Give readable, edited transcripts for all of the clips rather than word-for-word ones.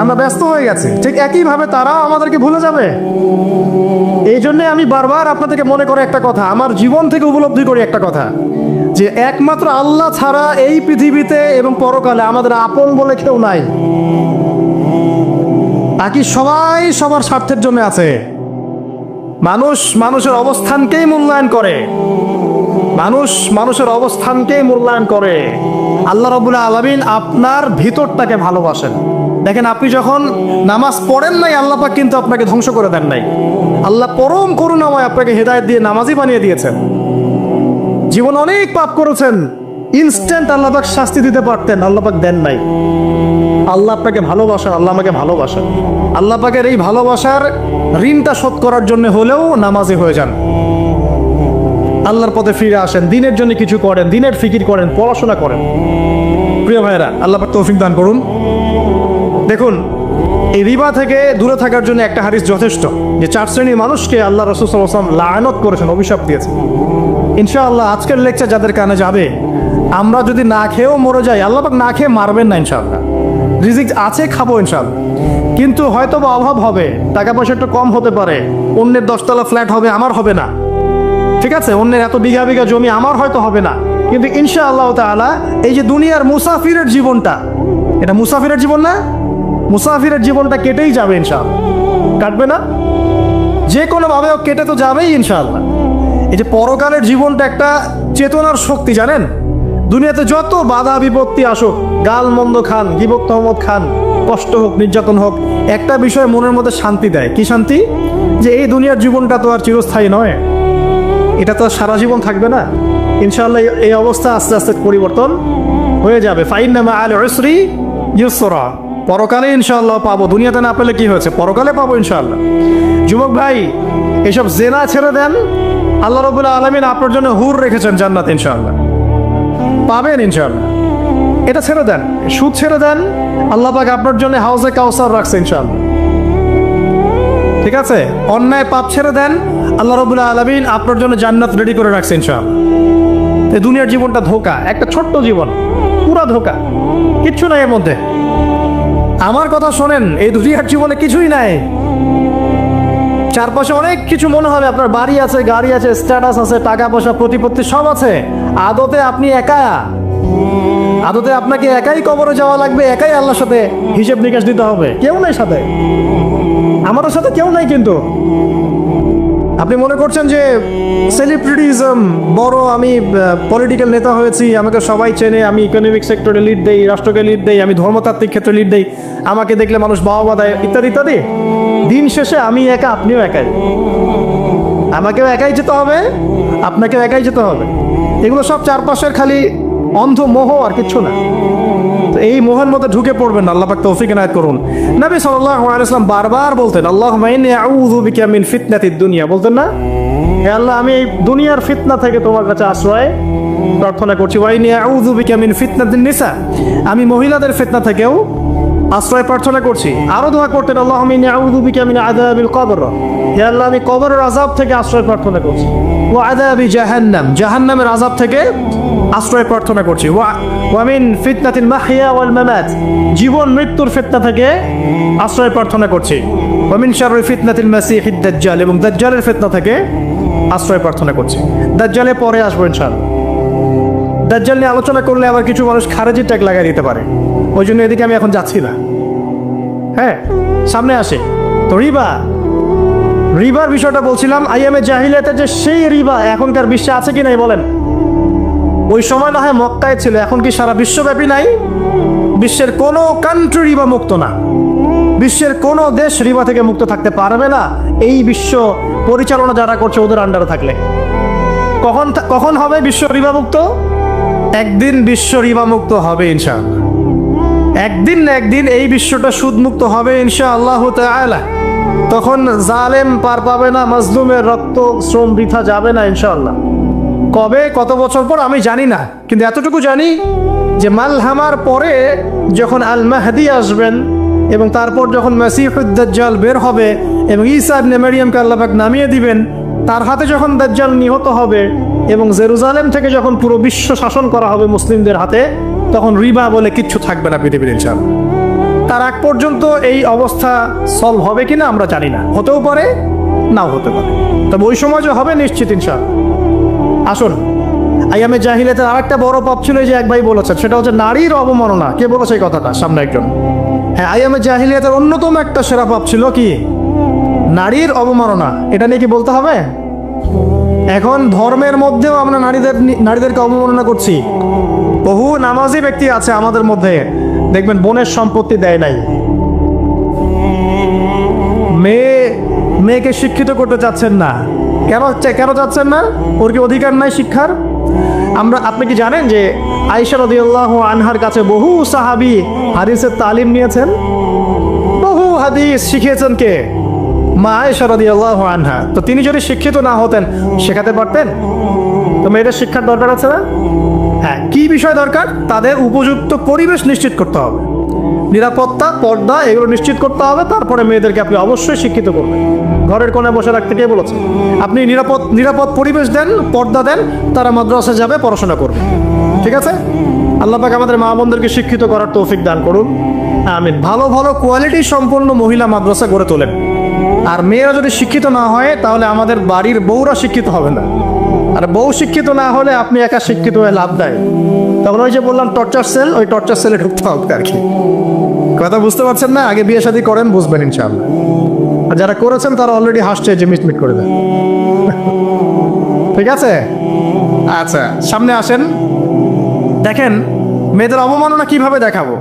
আমরা ব্যস্ত হয়ে গেছি, ঠিক একইভাবে তারাও আমাদেরকে ভুলে যাবে। এই জন্যে আমি বারবার আপনাদেরকে মনে করে একটা কথা, আমার জীবন থেকে উপলব্ধি করি একটা কথা, যে একমাত্র আল্লাহ ছাড়া এই পৃথিবীতে এবং পরকালে আমাদের আপন বলে কেউ নাই। বাকি সবাই সবার স্বার্থের জন্য আছে। মানুষ মানুষের অবস্থানকেই মূল্যায়ন করে, মানুষ মানুষের অবস্থানকেই মূল্যায়ন করে। আল্লাহ রাব্বুল আলামিন আপনার ভিতরটাকে ভালোবাসেন। দেখেন, আপনি যখন নামাজ পড়েন নাই, আল্লাহ পাক কিন্তু আপনাকে ধ্বংস করে দেন নাই। আল্লাহ পরম করুণাময় আপনাকে হেদায়েত দিয়ে নামাজি বানিয়ে দিয়েছেন। জীবন অনেক পাপ করেছেন, ইনস্ট্যান্ট আল্লাহ পাক শাস্তি দিতে পারতেন, আল্লাহ পাক দেন নাই। আল্লাহ আপনাকে ভালোবাসেন, আল্লাহ আমাকে ভালোবাসেন। আল্লাহ পাকের এই ভালোবাসার ঋণটা শোধ করার জন্য হলেও নামাজি হয়ে যান, আল্লাহর পথে ফিরে আসেন, দিনের জন্য কিছু করেন, দিনের ফিকির করেন, পড়াশোনা করেন। প্রিয় ভাইয়েরা, আল্লাহ পাক তৌফিক দান করুন। দেখুন, এই রিবা থেকে দূরে থাকার জন্য একটা হাদিস যথেষ্ট, যে 4 শ্রেণীর মানুষকে আল্লাহ রাসূল সাল্লাল্লাহু আলাইহি ওয়াসাল্লাম লাআনত করেছেন, অভিশাপ দিয়েছেন। ইনশাআল্লাহ আজকের লেকচার যাদের কানে যাবে, আমরা যদি না খেয়েও মরে যাই, আল্লাহ পাক না খেয়ে মারবেন না ইনশাআল্লাহ। রিজিক আছে, খাবো ইনশাআল্লাহ। কিন্তু হয়তো বা অভাব হবে, টাকা পয়সা একটু কম হতে পারে, অন্যের 10 তলা ফ্ল্যাট হবে, আমার হবে না, ঠিক আছে, অন্যের এত বিঘা বিঘা জমি আমার হয়তো হবে না। কিন্তু ইনশাআল্লাহ তাআলা এই যে দুনিয়ার মুসাফিরের জীবনটা, এটা মুসাফিরের জীবন না? মুসাফিরের জীবনটা কেটেই যাবে ইনশাআল্লাহ। কাটবে না? যে কোনো ভাবে কেটে তো যাবেই ইনশাআল্লাহ। এই যে পরকালের জীবনটা একটা চেতনার শক্তি, জানেন? দুনিয়াতে যত বাধা বিপত্তি আসুক, গাল মন্দ খান, গীবত তহমত খান, কষ্ট হোক, নির্যাতন হোক, একটা বিষয় মনের মধ্যে শান্তি দেয়। কি শান্তি? যে এই দুনিয়ার জীবনটা তো আর চিরস্থায়ী নয়, এটা তো সারা জীবন থাকবে না। ইনশাআল্লাহ এই অবস্থা আস্তে আস্তে পরিবর্তন হয়ে যাবে। ফাইন্না মাআল উসরি ইউসরা, পরকালে ইনশাআল্লাহ পাবো। দুনিয়াতে না পেলে কি হয়েছে, পরকালে পাবো ইনশাআল্লাহ। যুবক ভাই, এসব জেনা ছেড়ে দেন, আল্লাহ রাব্বুল আলামিন আপনার জন্য হুর রেখেছেন জান্নাত, ইনশাআল্লাহ পাবেন ইনশাআল্লাহ। এটা ছেড়ে দেন, সুদ ছেড়ে দেন, আল্লাহ পাক আপনার জন্য হাউজে কাউসার রাখছে ইনশাআল্লাহ, ঠিক আছে? অন্যায় পাপ ছেড়ে দেন, আল্লাহ রাব্বুল আলামিন আপনার জন্য জান্নাত রেডি করে রাখছে ইনশাআল্লাহ। এই দুনিয়ার জীবনটা ধোঁকা, একটা ছোট্ট জীবন, পুরা ধোঁকা, কিচ্ছু নাই এর মধ্যে। আমার কথা শোনেন, এই দুনিয়ার জীবনে কিছুই নাই। চারপাশে অনেক কিছু মনে হবে, আপনার বাড়ি আছে, গাড়ি আছে, স্ট্যাটাস আছে, টাকা পয়সা, প্রতিপত্তি সব আছে। আদতে আপনি একা, আদতে আপনাকে একাই কবরে যাওয়া লাগবে, একাই আল্লাহর সাথে হিসেব নিকাশ দিতে হবে। কেউ নাই সাথে, আমারও সাথে কেউ নাই। কিন্তু আপনি মনে করছেন যে সেলিব্রিটিজম বড়, আমি পলিটিক্যাল নেতা হয়েছি, আমাকে সবাই চেনে, আমি ইকোনমিক সেক্টরে লিড দেই, রাষ্ট্রকে লিড দেই, আমি ধর্মতাত্ত্বিক ক্ষেত্রে লিড দেই, আমাকে দেখলে মানুষ বাহবা দেয়, ইত্যাদি ইত্যাদি। দিন শেষে আমি একা, আপনিও একাই। আমাকেও একাই যেতে হবে, আপনাকেও একাই যেতে হবে। এগুলো সব চারপাশের খালি অন্ধ মোহ, আর কিচ্ছু না। তো এই মোহের মধ্যে ঢুকে পড়বেন না, আল্লাহ পাক তৌফিক এনায়েত করুন। নবী সাল্লাল্লাহু আলাইহি ওয়াসাল্লাম বারবার বলতেন, আল্লাহুম্মা ইন্নী আউযু বিকা মিন ফিতনাতিদ দুনিয়া, বলতেন না? হে আল্লাহ, আমি এই দুনিয়ার ফিতনা থেকে তোমার কাছে আশ্রয় প্রার্থনা করছি। ওয়া ইন্নী আউযু বিকা মিন ফিতনাতিন নিসা, আমি মহিলাদের ফিতনা থেকেও আশ্রয় প্রার্থনা করছি। আরো দোয়া করতেন, আল্লাহুম্মা ইন্নী আউযু বিকা মিন আযাবিল কবর, হে আল্লাহ, আমি কবরের আযাব থেকে আশ্রয় প্রার্থনা করছি। ওয়া আযাবি জাহান্নাম, জাহান্নামের আযাব থেকে আশ্রয় প্রার্থনা করছি। ওয়া মিন ফিতনাতিল মাহইয়া ওয়াল মামাত, জীবন মৃত্যুর ফিতনা থেকে আশ্রয় প্রার্থনা করছি। ওয়া মিন শাররি ফিতনাতিল মাসিহিদ দাজ্জাল, এবং দাজ্জালের ফিতনা থেকে আশ্রয় প্রার্থনা করছি। দাজ্জালে পরে আসবো ইনশাআল্লাহ। দাজ্জাল নিয়ে আলোচনা করলে আবার কিছু মানুষ খারেজি ট্যাগ লাগাই দিতে পারে, ওই জন্য এদিকে আমি এখন যাচ্ছি না। হ্যাঁ, সামনে আসে তো রিবা, রিবার বিষয়টা বলছিলাম। আইয়ামে জাহিলিয়াতে যে সেই রিবা এখনকার বিশ্বে আছে কি নাই বলেন? ওই সময় না হয় মক্কায় ছিল, এখন কি সারা বিশ্বব্যাপী নাই? বিশ্বের কোনো কান্ট্রি রিবা মুক্ত না, বিশ্বের কোনো দেশ রিবা থেকে মুক্ত থাকতে পারবে না, এই বিশ্ব পরিচালনা যারা করছে ওদের আন্ডারে থাকলে। কখন হবে বিশ্ব রিবা মুক্ত? একদিন বিশ্ব রিবা মুক্ত হবে ইনশাআল্লাহ। একদিন না একদিন এই বিশ্বটা সুদ মুক্ত হবে ইনশাআল্লাহু তাআলা। তখন জালেম পার পাবে না, মাজলুমের রক্ত শ্রম বৃথা যাবে না ইনশাআল্লাহ। কবে, কত বছর পর আমি জানি না, কিন্তু এতটুকু জানি যে মালহামার পরে যখন আল মাহদি আসবেন, এবং তারপর যখন মাসিহুদ দাজ্জাল বের হবে, এবং ঈসা ইবনে মারইয়ামকে আল্লাহ পাক নামিয়ে দিবেন, তার হাতে যখন দাজ্জাল নিহত হবে, এবং জেরুজালেম থেকে যখন পুরো বিশ্ব শাসন করা হবে মুসলিমদের হাতে, তখন রিবা বলে কিচ্ছু থাকবে না পৃথিবীর ইনশাআল্লাহ। তার আগ পর্যন্ত এই অবস্থা সলভ হবে কিনা আমরা জানি না, হতেও পারে নাও হতে পারে, তবে ওই সময় যে হবে নিশ্চিত ইনশাআল্লাহ। আসুন, আইয়ামে জাহিলিয়াতের আরেকটা বড় পাপ ছিল যে এক ভাই বলেছেন, সেটা হচ্ছে নারীর অবমাননা। কে বলেছে এই কথাটা? সামনে একজন। হ্যাঁ, আইয়ামে জাহিলিয়াতের অন্যতম একটা সেরা পাপ ছিল কি? নারীর অবমাননা। এটা নিয়ে কি বলতে হবে? এখন ধর্মের মধ্যেও আমরা নারীদেরকে অবমাননা করছি। বহু নামাজি ব্যক্তি আছে আমাদের মধ্যে, দেখবেন বোনের সম্পত্তি দেয় নাই, মেয়েকে শিক্ষিত করতে চাচ্ছেন না। কেন চাচ্ছেন না? ওর কি অধিকার নাই শিক্ষার? আপনি কি জানেন যে আয়েশা রাদিয়াল্লাহু আনহার কাছে বহু সাহাবী হাদিসের তালিম নিয়েছেন, বহু হাদিস শিখিয়েছেন কে? মা আয়েশা রাদিয়াল্লাহু আনহা। তো তিনি যদি শিক্ষিত না হতেন শেখাতে পারতেন? তো মেয়েদের শিক্ষার দরকার আছে না? হ্যাঁ, কি বিষয় দরকার? তাদের উপযুক্ত পরিবেশ নিশ্চিত করতে হবে, নিরাপত্তা, পর্দা এগুলো নিশ্চিত করতে হবে। তারপরে মেয়েদেরকে আপনি অবশ্যই শিক্ষিত করবেন। ঘরের কোণায় বসে রাখতে কে বলেছে? আপনি নিরাপদ পরিবেশ দেন, পর্দা দেন, তারা মাদ্রাসা যাবে, পড়াশোনা করবে। ঠিক আছে? আল্লাহ পাক আমাদের মা বোনদেরকে শিক্ষিত করার তৌফিক দান করুন, আমিন। ভালো ভালো কোয়ালিটি সম্পন্ন মহিলা মাদ্রাসা গড়ে তোলেন। আর মেয়েরা যদি শিক্ষিত না হয় তাহলে আমাদের বাড়ির বউরা শিক্ষিত হবে না, আর বউ শিক্ষিত না হলে আপনি একা শিক্ষিত হয়ে লাভ দেয়। তখন ওই যে বললাম টর্চার সেল, ওই টর্চার সেলে ঢুকতে হবে আর কি। কথা বুঝতে পারছেন না? আগে বিয়ে শাদী করেন, বুঝবেন ইনশাআল্লাহ। আর যারা করেছেন তারা অলরেডি হাসছে যে মিটমিট করে দেন। ঠিক আছে? আচ্ছা, সামনে আসেন। দেখেন মেয়েদের অবমাননা কিভাবে দেখাবো।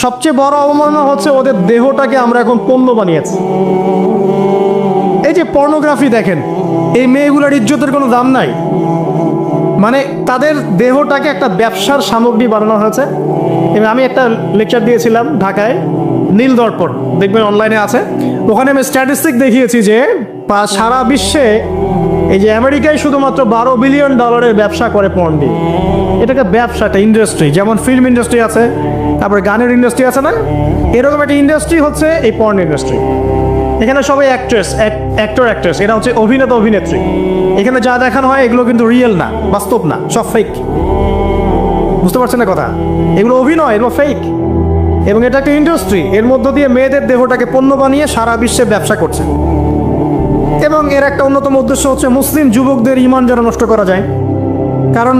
সবচেয়ে বড় অবমাননা হচ্ছে ওদের দেহটাকে আমরা এখন পণ্য বানিয়েছি। এই যে পর্নোগ্রাফি দেখেন, এই মেয়েগুলোর ইজ্জতের কোনো দাম নাই। মানে তাদের দেহটাকে একটা ব্যবসার সামগ্রী বানানো হয়েছে। এবং আমি একটা লেকচার দিয়েছিলাম ঢাকায়, নীল দর্পণ, দেখবেন অনলাইনে আছে। ওখানে আমি স্ট্যাটিস্টিক দেখিয়েছি যে সারা বিশ্বে এই যে আমেরিকায় শুধুমাত্র $12 বিলিয়ন ব্যবসা করে পর্ন দিয়ে। এটাকে ব্যবসা, একটা ইন্ডাস্ট্রি। যেমন ফিল্ম ইন্ডাস্ট্রি আছে, তারপরে গানের ইন্ডাস্ট্রি আছে না, এরকম একটা ইন্ডাস্ট্রি হচ্ছে এই পর্ন ইন্ডাস্ট্রি। এখানে সবাই অ্যাক্ট্রেস, এরা হচ্ছে অভিনেতা অভিনেত্রী। এখানে যা দেখানো হয় এগুলো কিন্তু রিয়েল না, বাস্তব না, সব ফেক। বুঝতে পারছেন না কথা? এগুলো অভিনয়, এগুলো ফেক। এবং এটা একটা ইন্ডাস্ট্রি, এর মধ্য দিয়ে মেয়েদের দেহটাকে পণ্য বানিয়ে সারা বিশ্বে ব্যবসা করছে। এবং এর একটা অন্যতম উদ্দেশ্য হচ্ছে মুসলিম যুবকদের ঈমান যেন নষ্ট করা যায়। কারণ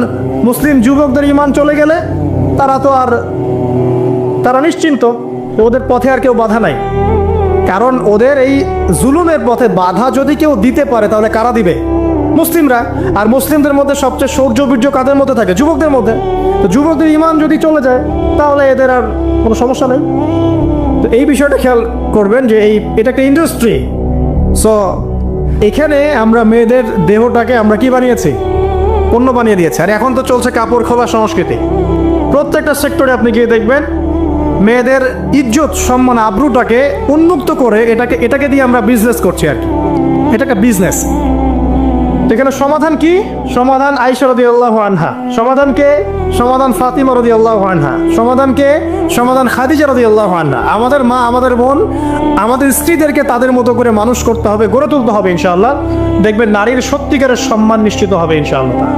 মুসলিম যুবকদের ঈমান চলে গেলে তারা নিশ্চিন্ত, ওদের পথে আর কেউ বাধা নাই। কারণ ওদের এই জুলুমের পথে বাধা যদি কেউ দিতে পারে তাহলে কারা দিবে? মুসলিমরা। আর মুসলিমদের মধ্যে সবচেয়ে শৌর্য বীর্য কাদের মধ্যে থাকে? যুবকদের মধ্যে। তো যুবকদের ঈমান যদি চলে যায় তাহলে এদের আর কোনো সমস্যা নেই। তো এই বিষয়টা খেয়াল করবেন যে এটা একটা ইন্ডাস্ট্রি। সো এখানে আমরা মেয়েদের দেহটাকে আমরা কি বানিয়েছি? পণ্য বানিয়ে দিয়েছে। আর এখন তো চলছে কাপড় খোলা সংস্কৃতি। প্রত্যেকটা সেক্টরে আপনি গিয়ে দেখবেন মেয়েদের ইজ্জত, সম্মান, আব্রুটাকে উন্মুক্ত করে এটাকে দিয়ে আমরা বিজনেস করছি আর কি। এটাকে বিজনেস। এখানে সমাধান কি? সমাধান আয়েশা রাদিয়াল্লাহু আনহা। সমাধান কে? সমাধান ফাতিমা রাদিয়াল্লাহু আনহা। সমাধান কে? সমাধান খাদিজা রাদিয়াল্লাহু আনহা। আমাদের মা, আমাদের বোন, আমাদের স্ত্রীদেরকে তাদের মতো করে মানুষ করতে হবে, গড়ে তুলতে হবে ইনশাআল্লাহ। দেখবেন নারীর সত্যিকারের সম্মান নিশ্চিত হবে ইনশাআল্লাহ।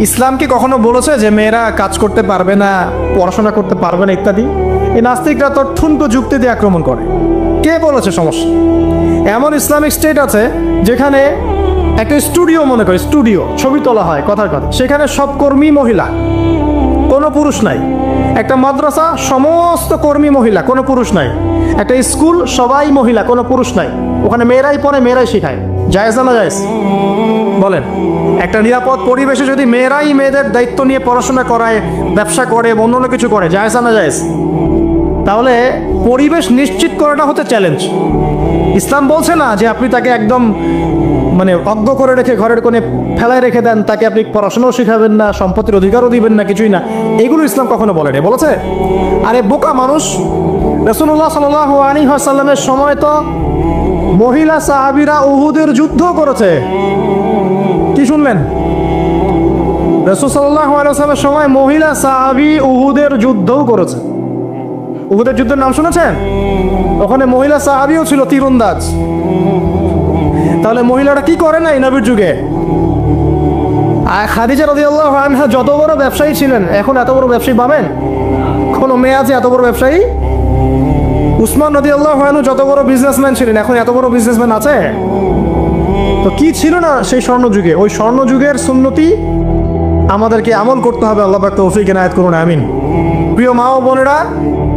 ইসলাম কি কখনো বলেছে যে মেয়েরা কাজ করতে পারবে না, পড়াশোনা করতে পারবে না ইত্যাদি? এই নাস্তিকরা তো ঠুনকো যুক্তি দিয়ে আক্রমণ করে। কে বলেছে? সমস্যা এমন ইসলামিক স্টেট আছে যেখানে একটা স্টুডিও, মনে করে স্টুডিও, ছবি তোলা হয়, কথার কথা, সেখানে সব কর্মী মহিলা, কোনো পুরুষ নাই। একটা মাদ্রাসা, সমস্ত কর্মী মহিলা, কোনো পুরুষ নাই। একটা স্কুল, সবাই মহিলা, কোনো পুরুষ নাই। ওখানে মেয়েরাই পড়ে, মেয়েরাই শেখায়। জায়েজ না জায়েজ বলেন? একটা নিরাপদ পরিবেশে যদি মেয়েরাই মেয়েদের দায়িত্ব নিয়ে পড়াশোনা করায়, ব্যবসা করে, অন্য কিছু করে, জায়েজ না জায়েজ? তাহলে পরিবেশ নিশ্চিত করাটা হতে চ্যালেঞ্জ। ইসলাম বলছে না যে আপনি তাকে একদম অজ্ঞ করে রেখে ঘরের কোণে ফেলায় রেখে দেন, তাকে আপনি পড়াশোনাও শেখাবেন না, সম্পত্তির অধিকারও দিবেন না, কিছুই না। এগুলো ইসলাম কখনো বলেনি। বলেছে? আরে বোকা মানুষ, রাসূলুল্লাহ সাল্লাল্লাহু আলাইহি ওয়াসাল্লামের সময় তো মহিলা সাহাবীরা উহুদের যুদ্ধ করেছে। কি শুনলেন? রাসূল সাল্লাল্লাহু আলাইহি ওয়াসাল্লামের সময় মহিলা সাহাবী উহুদের যুদ্ধও করেছে। উহুদের যুদ্ধের নাম শুনেছেন? ওখানে মহিলা সাহাবীও ছিল, তীরন্দাজ। তাহলে মহিলারা কি করে নাই নবীর যুগে? আর খাদিজা রাদিয়াল্লাহু আনহা যত বড় ব্যবসায়ী ছিলেন, এখন এত বড় ব্যবসায়ী পাবেন? কোনো মেয়ে আছে এত বড় ব্যবসায়ী? উসমান রাদিয়াল্লাহু আনহু যত বড় বিজনেসম্যান ছিলেন, এখন এত বড় বিজনেসম্যান আছে? তো কি ছিল না সেই স্বর্ণযুগে? ওই স্বর্ণযুগের সুন্নতি আমাদেরকে আমল করতে হবে। আল্লাহ পাক তৌফিক এনায়েত করুন, আমিন। প্রিয় মা ও বোনেরা,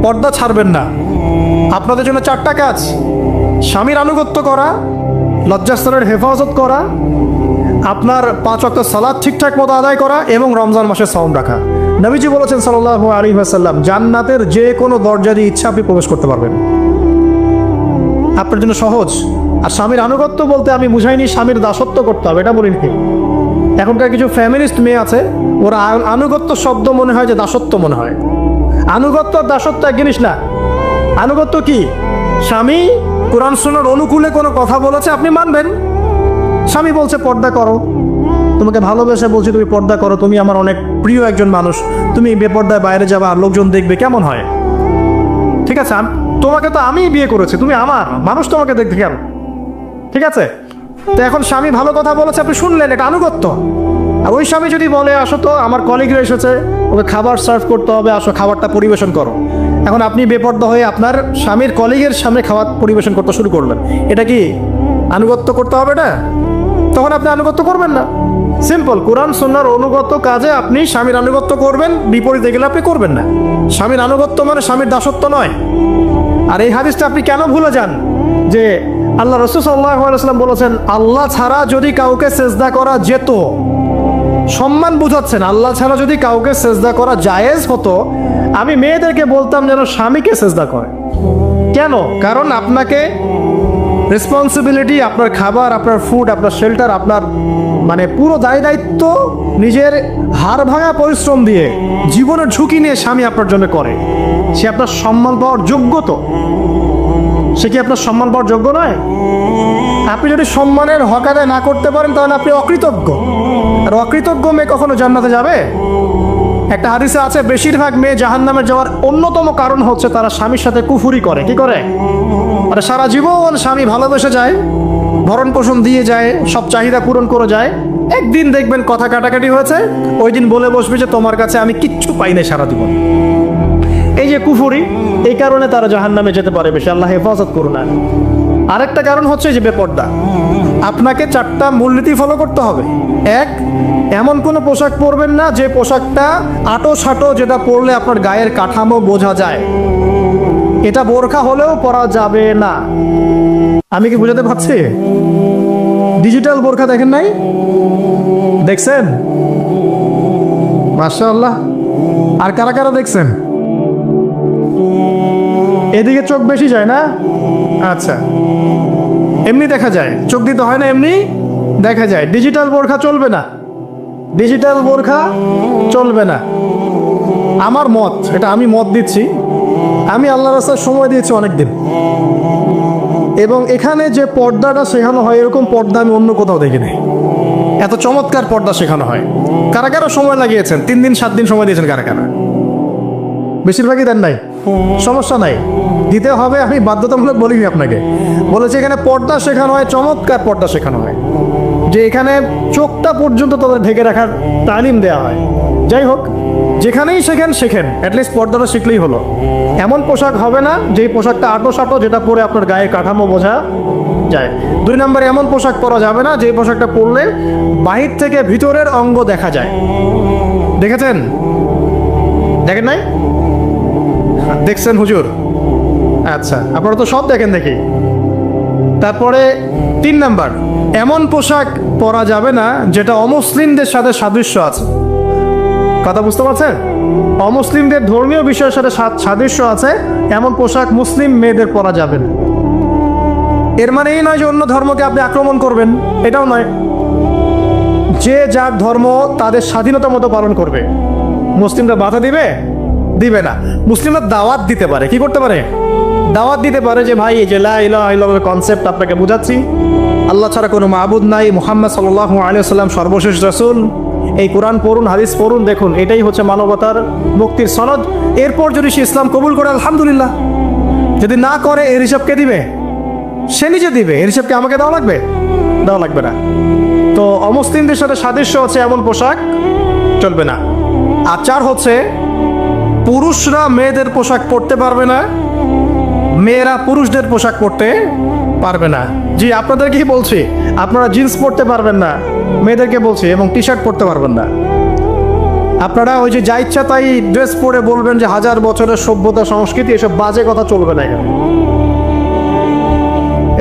পর্দা ছাড়বেন না। আপনাদের জন্য 4টা কাজ: স্বামীর আনুগত্য করা, লজ্জাস্থানের হেফাজত করা, আপনার 5 ওয়াক্ত সালাত ঠিকঠাক মতো আদায় করা এবং রমজান মাসে সাওম রাখা। নবীজি বলেছেন সাল্লাল্লাহু আলাইহি ওয়াসাল্লাম, জান্নাতের যে কোনো দরজা দিয়ে ইচ্ছা আপনি প্রবেশ করতে পারবেন। আপনার জন্য সহজ। আর স্বামীর আনুগত্য বলতে আমি বুঝাইনি স্বামীর দাসত্ব করতে হবে, এটা বলিনি। এখনকার কিছু ফ্যামিলিস্ট মেয়ে আছে, ওরা আনুগত্য শব্দ মনে হয় যে দাসত্ব মনে হয়। আনুগত্য আর দাসত্ব এক জিনিস না। আনুগত্য কি? স্বামী কোরআন সুন্নাহর অনুকূলে কোনো কথা বলেছে, আপনি মানবেন। স্বামী বলছে পর্দা করো, তোমাকে ভালোবেসে বলছি তুমি পর্দা করো, তুমি আমার অনেক প্রিয় একজন মানুষ, তুমি বেপর্দায় বাইরে যাবা আর লোকজন দেখবে, কেমন হয়? ঠিক আছে, তোমাকে তো আমি বিয়ে করেছি, তুমি আমার, মানুষ তোমাকে দেখবে কেন? ঠিক আছে, তো এখন স্বামী ভালো কথা বলেছে, আপনি শুনলেন, এটা আনুগত্য। আর ওই স্বামী যদি বলে আসো তো আমার কলিগরা এসেছে, ওকে খাবার সার্ভ করতে হবে, আসো খাবারটা পরিবেশন করো, এখন আপনি বেপর্দা হয়ে আপনার স্বামীর কলিগের সামনে খাবার পরিবেশন করতে শুরু করলেন, এটা কি আনুগত্য করতে হবে না? তখন আপনি আনুগত্য করবেন না। সিম্পল, কোরআন সুন্নাহর অনুগত কাজে আপনি স্বামীর আনুগত্য করবেন, বিপরীতে গেলে আপনি করবেন না। স্বামীর আনুগত্য মানে স্বামীর দাসত্ব নয়। আর এই হাদিসটা আপনি কেন ভুলে যান যে আল্লাহ রাসূল সাল্লাল্লাহু আলাইহি ওয়াসাল্লাম বলেছেন, আল্লাহ ছাড়া যদি কাউকে সেজদা করা যেত, সম্মান বুঝাচ্ছেন, আল্লাহ ছাড়া যদি কাউকে সেজদা করা জায়েজ হতো, আমি মেয়েদেরকে বলতাম যেন স্বামীকে সেজদা করে। কেন? কারণ আপনাকে রেসপন্সিবিলিটি, আপনার খাবার, আপনার ফুড, আপনার শেল্টার, আপনার মানে পুরো দায় দায়িত্ব নিজের হাড় ভাঙা পরিশ্রম দিয়ে, জীবনের ঝুঁকি নিয়ে স্বামী আপনার জন্য করে। সে আপনার সম্মান পাওয়ার যোগ্য তো? সে কি আপনার সম্মান পাওয়ার যোগ্য নয়? আপনি যদি সম্মানের হক আদায় না করতে পারেন তাহলে আপনি অকৃতজ্ঞ। আর অকৃতজ্ঞ মেয়ে কখনো জান্নাতে যাবে? একটা হাদিসে আছে, বেশিরভাগ মেয়ে জাহান্নামে যাওয়ার অন্যতম কারণ হচ্ছে তারা স্বামীর সাথে কুফুরি করে। কি করে? মানে সারা জীবন স্বামী ভালোবেসে যায়, ভরণ পোষণ দিয়ে যায়, সব চাহিদা পূরণ করে যায়, একদিন দেখবেন কথা কাটাকাটি হয়েছে, ওই দিন বলে বসবে যে তোমার কাছে আমি কিচ্ছু পাই না সারা জীবন। এই যে কুফুরি, এই কারণে তারা জাহান্নামে যেতে পারে বেশি। আল্লাহ হেফাজত করুন। আরেকটা কারণ হচ্ছে যে বেপর্দা। আপনাকে 4টা মূলনীতি ফলো করতে হবে। 1, এমন কোনো পোশাক পরবেন না যে পোশাকটা আটো সাটো, যেটা পরলে আপনার গায়ের কাঠামো বোঝা যায়। এটা বোরখা হলেও পরা যাবে না। আমি কি বুঝাতে পারছি? ডিজিটাল বোরখা দেখেন নাই? দেখছেন? মাশাআল্লাহ। আর কারা কারা দেখছেন? এদিকে চোখ বেশি যায় না? আচ্ছা, এমনি দেখা যায়, চোখ দিতে হয় না, এমনি দেখা যায়। ডিজিটাল বোরখা চলবে না, ডিজিটাল বোরখা চলবে না। আমার মত, এটা আমি মত দিচ্ছি, আমি আল্লাহর রাস্তায় সময় দিয়েছি অনেক দিন, এবং এখানে যে পর্দাটা শেখানো হয় এরকম পর্দা আমি অন্য কোথাও দেখিনি। এত চমৎকার পর্দা শেখানো হয়। কারা কারা সময় লাগিয়েছেন? 3 দিন 7 দিন সময় দিয়েছেন কারা কারা? বেশিরভাগই দেন নাই, সমস্যা নাই, দিতে হবে। আমি বাধ্যতামূলক বলিনি আপনাকে, বলেছি এখানে পর্দা শেখানো হয়, চমৎকার পর্দা শেখানো হয়, যে এখানে চোখটা পর্যন্ত তাদের ঢেকে রাখার তালিম দেওয়া হয়। যাই হোক, যেখানেই শেখেন, অ্যাটলিস্ট পর্দাটা শিখলেই হলো। এমন পোশাক হবে না যেই পোশাকটা আটো সাটো, যেটা পরে আপনার গায়ে কাঠামো বোঝা যায়। 2 নম্বরে, এমন পোশাক পরা যাবে না যে পোশাকটা পরলে বাহির থেকে ভিতরের অঙ্গ দেখা যায়। দেখেছেন? দেখেন নাই? দেখছেন হুজুর? আচ্ছা, আপনারা তো সব দেখেন দেখি। তারপরে 3 নাম্বার, এমন পোশাক পরা যাবে না যেটা অমুসলিমদের সাথে সাদৃশ্য আছে। কথা বুঝতে পারছেন? অমুসলিমদের ধর্মীয় বিষয়ের সাথে সাদৃশ্য আছে এমন পোশাক মুসলিম মেয়েদের পরা যাবে না। এর মানে এই নয় যে অন্য ধর্মকে আপনি আক্রমণ করবেন, এটাও নয়। যে যার ধর্ম তাদের স্বাধীনতা মতো পালন করবে। মুসলিমরা বাধা দিবে না। মুসলিমরা দাওয়াত দিতে পারে। কি করতে পারে? দাওয়াত দিতে পারে যে ভাই, এই যে লা ইলাহা ইল্লাল্লাহর কনসেপ্ট আপনাকে বুঝাচ্ছি, আল্লাহ ছাড়া কোনো মাবুদ নাই, মুহাম্মদ সাল্লাল্লাহু আলাইহি ওয়াসাল্লাম সর্বশেষ রাসূল, এই কোরআন পড়ুন, হাদিস পড়ুন, দেখুন এটাই হচ্ছে মানবতার মুক্তির সনদ। এরপর যদি সে ইসলাম কবুল করে আলহামদুলিল্লাহ, যদি না করে এর হিসাব কে দিবে? সে নিজে দিবে। এর হিসাবকে আমাকে দেওয়া লাগবে না। তো অমুসলিমদের সাথে সাদৃশ্য হচ্ছে এমন পোশাক চলবে না। আর 4 হচ্ছে, পুরুষরা মেয়েদের পোশাক পরতে পারবে না, মেয়েরা পুরুষদের পোশাক পরতে পারবে না। জি, আপনাদেরকেই বলছি, আপনারা জিন্স পরতে পারবেন না, মেয়েদেরকে বলছি, এবং টি শার্ট পরতে পারবেন না। আপনারা ওই যে যা ইচ্ছা তাই ড্রেস পরে বলবেন যে 1000 বছরের সভ্যতা সংস্কৃতি, এসব বাজে কথা চলবে না এখানে।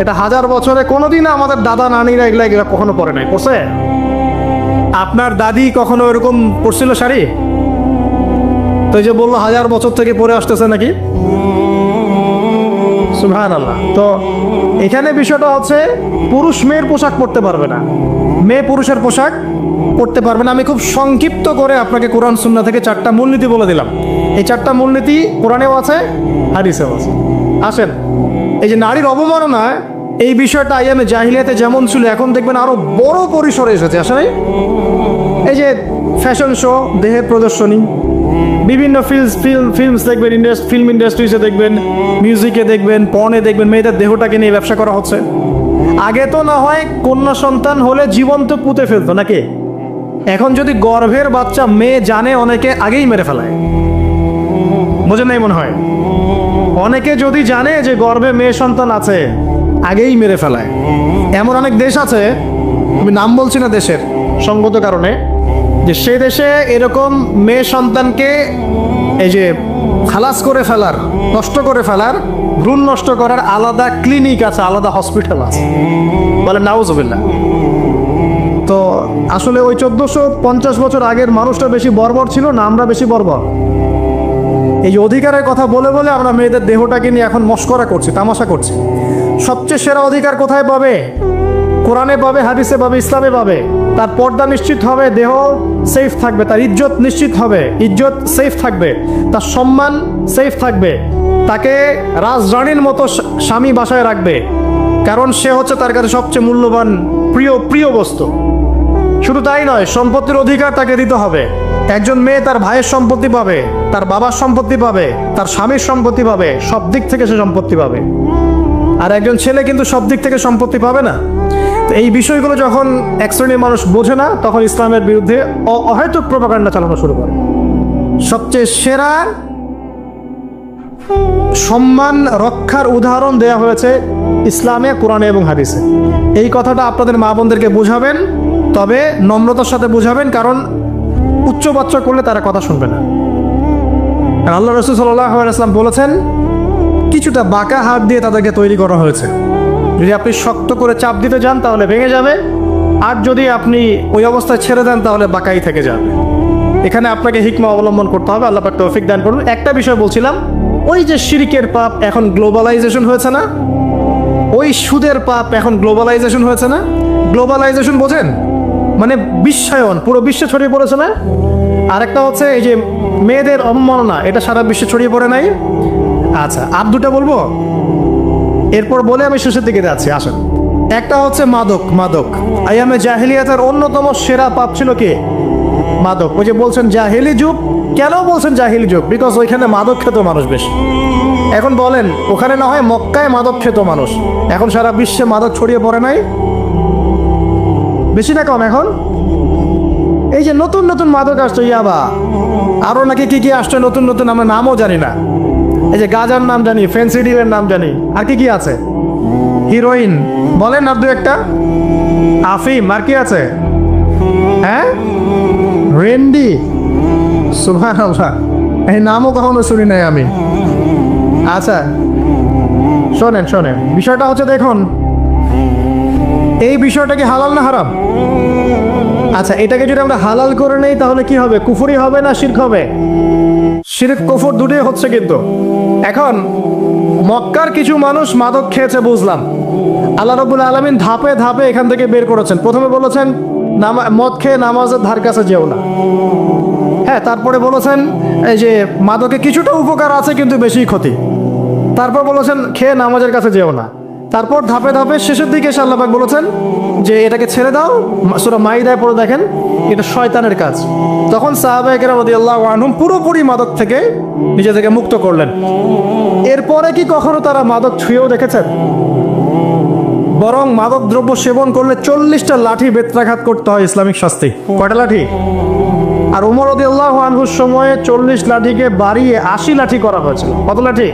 এটা 1000 বছরে কোনোদিন আমাদের দাদা নানিরা এগুলা কখনো পরে নাই। পরছে? আপনার দাদি কখনো এরকম পরছিল শাড়ি? তো এই যে বললো 1000 বছর থেকে পরে আসতেছে নাকি। সুবহানাল্লাহ। তো এখানে বিষয়টা হচ্ছে পুরুষ মেয়ের পোশাক পরতে পারবে না, মেয়ে পুরুষের পোশাক পড়তে পারবে না। আমি খুব সংক্ষিপ্ত করে আপনাকে কোরআন সুন্নাহ থেকে 4টা মূলনীতি বলে দিলাম। এই 4টা মূলনীতি কোরআনেও আছে, হাদিসেও আছে। আসেন, এই যে নারীর অবমাননা, এই বিষয়টা আইয়ামে জাহিলিয়াতে যেমন ছিল, এখন দেখবেন আরো বড় পরিসরে এসেছে। আসলে এই যে ফ্যাশন শো, দেহের প্রদর্শনী, বিভিন্ন ফিল্মস দেখবেন, ফিল্ম ইন্ডাস্ট্রিজে দেখবেন, মিউজিকে দেখবেন, পর্নে দেখবেন, মেয়েদের দেহটাকে নিয়ে ব্যবসা করা হচ্ছে। আগে তো না হয় কন্যা সন্তান হলে জীবন্ত পুঁতে ফেলতো নাকি, এখন যদি গর্ভের বাচ্চা মেয়ে জানে, অনেকে আগেই মেরে ফেলায়। বোঝেন নাই মনে হয়? অনেকে যদি জানে যে গর্ভে মেয়ে সন্তান আছে, আগেই মেরে ফেলায়। এমন অনেক দেশ আছে, আমি নাম বলছি না দেশের সঙ্গত কারণে, যে সেই দেশে এরকম মেয়ে সন্তানকে এই যে খালাস করে ফেলার, নষ্ট করে ফেলার, ভ্রূণ নষ্ট করার আলাদা ক্লিনিক আছে, আলাদা হসপিটাল আছে। বলে নাউজুবিল্লাহ। তো আসলে ওই 1450 বছর আগের মানুষটা বেশি বর্বর ছিল না, আমরা বেশি বর্বর? এই যে অধিকারের কথা বলে বলে আমরা মেয়েদের দেহটাকে নিয়ে এখন মস্করা করছি, তামাশা করছি। সবচেয়ে সেরা অধিকার কোথায় পাবে? কোরআনে পাবে, হাদিসে পাবে, ইসলামে পাবে। তার পর্দা নিশ্চিত হবে, দেহ সেফ থাকবে, তার ইজ্জত নিশ্চিত হবে, ইজ্জত সেফ থাকবে, তার সম্মান সেফ থাকবে, তাকে রাজরানীর মতো স্বামী বাসায় রাখবে, কারণ সে হচ্ছে তার কাছে সবচেয়ে মূল্যবান প্রিয় বস্তু। শুধু তাই নয়, সম্পত্তির অধিকার তাকে দিতে হবে। একজন মেয়ে তার ভাইয়ের সম্পত্তি পাবে, তার বাবার সম্পত্তি পাবে, তার স্বামীর সম্পত্তি পাবে, সব দিক থেকে সে সম্পত্তি পাবে। আর একজন ছেলে কিন্তু সব দিক থেকে সম্পত্তি পাবে না। তো এই বিষয়গুলো যখন এক শ্রেণীর মানুষ বোঝে না, তখন ইসলামের বিরুদ্ধে অহেতুক প্রপাগান্ডা চালানো শুরু করে। সবচেয়ে সেরা সম্মান রক্ষার উদাহরণ দেয়া হয়েছে ইসলামে, কোরআনে এবং হাদিসে। এই কথাটা আপনাদের মা বোনদেরকে বোঝাবেন, তবে নম্রতার সাথে বোঝাবেন, কারণ উচ্চবাচ্য করলে তারা কথা শুনবে না। আল্লাহ রাসূল সাল্লাল্লাহু আলাইহি ওয়াসাল্লাম বলেছেন, কিছুটা বাঁকা হাত দিয়ে তাদেরকে তৈরি করা হয়েছে। যদি আপনি শক্ত করে চাপ দিতে যান তাহলে ভেঙে যাবে, আর যদি আপনি ওই অবস্থায় ছেড়ে দেন তাহলে বাঁকাই থেকে যাবে। এখানে আপনাকে হিকমা অবলম্বন করতে হবে। আল্লাহ পাক তৌফিক দান করুন। একটা বিষয় বলছিলাম, ওই যে শিরকের পাপ এখন গ্লোবালাইজেশন হয়েছে না, ওই সুদের পাপ এখন গ্লোবালাইজেশন হয়েছে না। গ্লোবালাইজেশন বোঝেন? মানে বিশ্বায়ন, পুরো বিশ্বে ছড়িয়ে পড়েছে না। আরেকটা হচ্ছে এই যে মেয়েদের অবমাননা, এটা সারা বিশ্বে ছড়িয়ে পড়ে নাই। আচ্ছা, আর দুটা বলবো, এরপর বলে আমি শেষের দিকে যাচ্ছি। আসেন, একটা হচ্ছে মাদক। আইয়ামে জাহিলিয়াতের অন্যতম সেরা পাপ ছিল কি? মাদক। ওই যে বলছেন জাহিলি যুগ, কেন বলছেন জাহিলি যুগ? বিকজ ওইখানে মাদক খেত মানুষ বেশি। এখন বলেন, ওখানে না হয় মক্কায় মাদক খেত মানুষ, এখন সারা বিশ্বে মাদক ছড়িয়ে পড়ে নাই? বেশি না কম? এখন এই যে নতুন নতুন মাদক আসছে, ইয়াবা, আরো নাকি কি কি আসছে নতুন নতুন, আমরা নামও জানি না। এই যে গাজার নাম জানি, ফেন্সিডিলের নাম জানি, আর কি কি আছে? হিরোইন বলেন আর দু একটা, আফিম, আর কি আছে? হ্যাঁ, রেন্ডি, সুবহানাল্লাহ, এই নামও কখনো শুনি নাই আমি। আচ্ছা শোনেন, বিষয়টা হচ্ছে, দেখুন এই বিষয়টা কি হালাল না হারাম? আচ্ছা, এটাকে যদি আমরা হালাল করে নেই তাহলে কি হবে? কুফরি হবে না শিরক হবে? শিরক কুফর দুটোই হচ্ছে। কিন্তু এখন মক্কার কিছু মানুষ মাদক খেয়েছে বুঝলাম, আল্লাহ রাব্বুল আলামিন ধাপে ধাপে এখান থেকে বের করেছেন। প্রথমে বলেছেন মদ খেয়ে নামাজের ধার কাছে যেও না। হ্যাঁ, তারপরে বলেছেন এই যে মাদকে কিছুটা উপকার আছে কিন্তু বেশি ক্ষতি। তারপর বলেছেন খেয়ে নামাজের কাছে যেও না। তারপর ধাপে ধাপে শেষের দিকে এসে আল্লাহ পাক বলেছেন যে এটাকে ছেড়ে দাও। সূরা মাইদায় পড়ে দেখেন, এটা শয়তানের কাজ। তখন সাহাবায়ে কেরাম রাদিয়াল্লাহু আনহুম পুরোপুরি মাদক থেকে নিজেদেরকে মুক্ত করলেন। এরপরে কি কখনো তারা মাদক ছুঁয়েও দেখেছেন? বরং মাদক দ্রব্য সেবন করলে 40টা লাঠি বেত্রাঘাত করতে হয় ইসলামিক শাস্তি। কয়টা লাঠি? আর ওমর রাদিয়াল্লাহু আনহুর সময়ে 40 লাঠিকে বাড়িয়ে 80 লাঠি করা হয়েছিল। কত লাঠি?